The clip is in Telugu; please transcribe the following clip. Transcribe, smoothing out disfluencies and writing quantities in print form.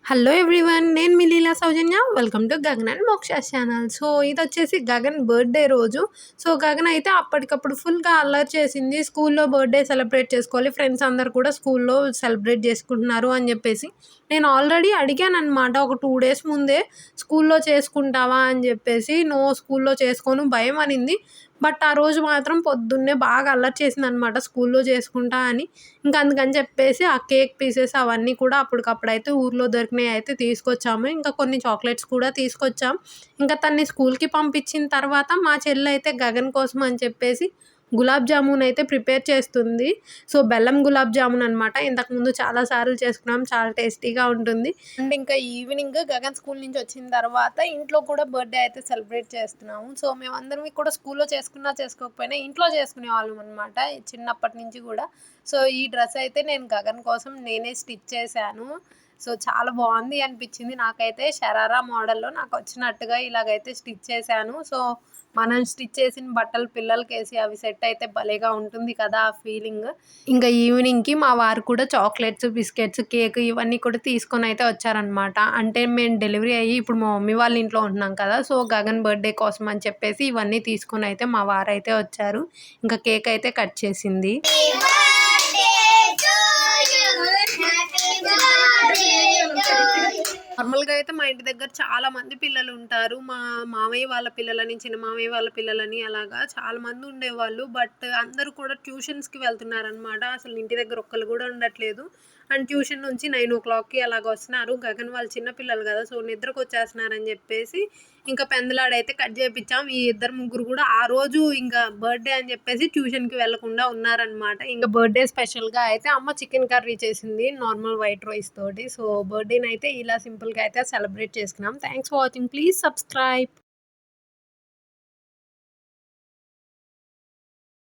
Hello everyone. నేను మీ లీలా సౌజన్య. వెల్కమ్ టు గగన్ అండ్ మోక్ష ఛానల్. సో ఇదొచ్చేసి గగన్ బర్త్‌డే రోజు. సో గగన్ అయితే అప్పటికప్పుడు ఫుల్‌గా అల్లరి చేసింది. స్కూల్‌లో బర్త్‌డే సెలబ్రేట్ చేసుకోవాలి. ఫ్రెండ్స్ అందరూ కూడా స్కూల్‌లో సెలబ్రేట్ చేసుకుంటున్నారు అని చెప్పేసి. నేను ఆల్రెడీ అడిగాననమాట ఒక 2 డేస్ ముందే స్కూల్‌లో చేసుకుంటావా అని చెప్పేసి. నో, స్కూల్‌లో చేసుకోను భయం అనింది. బట్ ఆ రోజు మాత్రం పొద్దున్నే బాగా అల్లరి చేసిందనమాట స్కూల్‌లో చేసుకుంటా అని. ఇంక అందుకని చెప్పేసి ఆ కేక్ పీసెస్ అవన్నీ కూడా అప్పటికప్పుడైతే ఊర్లో దొరికినయయితే తీసుకొచ్చాము. ఇంకా కొన్ని చాక్లెట్స్ కూడా తీసుకొచ్చాం. ఇంకా తనని స్కూల్‌కి పంపించిన తర్వాత మా చెల్లయితే గగన్ కోసం అని చెప్పేసి గులాబ్ జామున్ అయితే ప్రిపేర్ చేస్తుంది. సో, బెల్లం గులాబ్ జామున్ అనమాట. ఇంతకుముందు చాలా సార్లు చేసుకున్నాం. చాలా టేస్టీగా ఉంటుంది. అండ్ ఇంకా ఈవినింగ్ గగన్ స్కూల్ నుంచి వచ్చిన తర్వాత ఇంట్లో కూడా బర్త్‌డే అయితే సెలబ్రేట్ చేస్తున్నాము. సో, మేమందరం కూడా స్కూల్‌లో చేసుకున్నా, చేసుకోకపోయినా ఇంట్లో చేసుకునేవాళ్ళం అనమాట చిన్నప్పటి నుంచి కూడా. సో, ఈ డ్రెస్ అయితే నేను గగన్ కోసం నేనే స్టిచ్ చేశాను. సో, చాలా బాగుంది అనిపించింది నాకైతే. షరారా మోడల్‌లో నాకొచ్చినట్టుగా ఇలాగైతే స్టిచ్ చేశాను. సో, మనం స్టిచ్ చేసిన బట్టలు పిల్లలకేసి అవి సెట్ అయితే భలేగా ఉంటుంది కదా ఆ ఫీలింగ్. ఇంకా ఈవినింగ్‌కి మా వారు కూడా చాక్లెట్స్, బిస్కెట్స్, కేక్ ఇవన్నీ కూడా తీసుకొనైతే వచ్చారనమాట. అంటే మేము డెలివరీ అయ్యి ఇప్పుడు మా మమ్మీ వాళ్ళ ఇంట్లో ఉంటున్నాం కదా! సో, గగన్ బర్త్‌డే కోసం అని చెప్పేసి ఇవన్నీ తీసుకొనైతే మా వారైతే వచ్చారు. ఇంకా కేక్ అయితే కట్ చేసింది. నార్మల్‌గా అయితే మా ఇంటి దగ్గర చాలా మంది పిల్లలుంటారు. మా మామయ్య వాళ్ళ పిల్లలని, చిన్న మామయ్య వాళ్ళ పిల్లలని అలాగా చాలా మంది ఉండేవాళ్ళు. బట్ అందరూ కూడా ట్యూషన్స్‌కి వెళ్తున్నారనమాట. అసలు ఇంటి దగ్గర ఒక్కళ్ళు కూడా ఉండట్లేదు. అండ్ ట్యూషన్ నుంచి 9:00కి అలాగ వస్తున్నారు. గగన్ వాళ్ళు చిన్న పిల్లలు కదా! సో, నిద్రకొచ్చేస్తున్నారని చెప్పేసి ఇంకా పెందలాడైతే కట్ చేపిచ్చాం. ఈ ఇద్దరు ముగ్గురు కూడా ఆ రోజు ఇంకా బర్త్‌డే అని చెప్పేసి ట్యూషన్‌కి వెళ్ళకుండా ఉన్నారనమాట. ఇంక బర్త్‌డే స్పెషల్‌గా అయితే అమ్మ చికెన్ కర్రీ చేసింది నార్మల్ వైట్ రైస్ తోటి. సో, బర్త్‌డేనైతే ఇలా సింపుల్‌గా అయితే సెలబ్రేట్ చేసుకున్నాం. Thanks for watching. Please subscribe.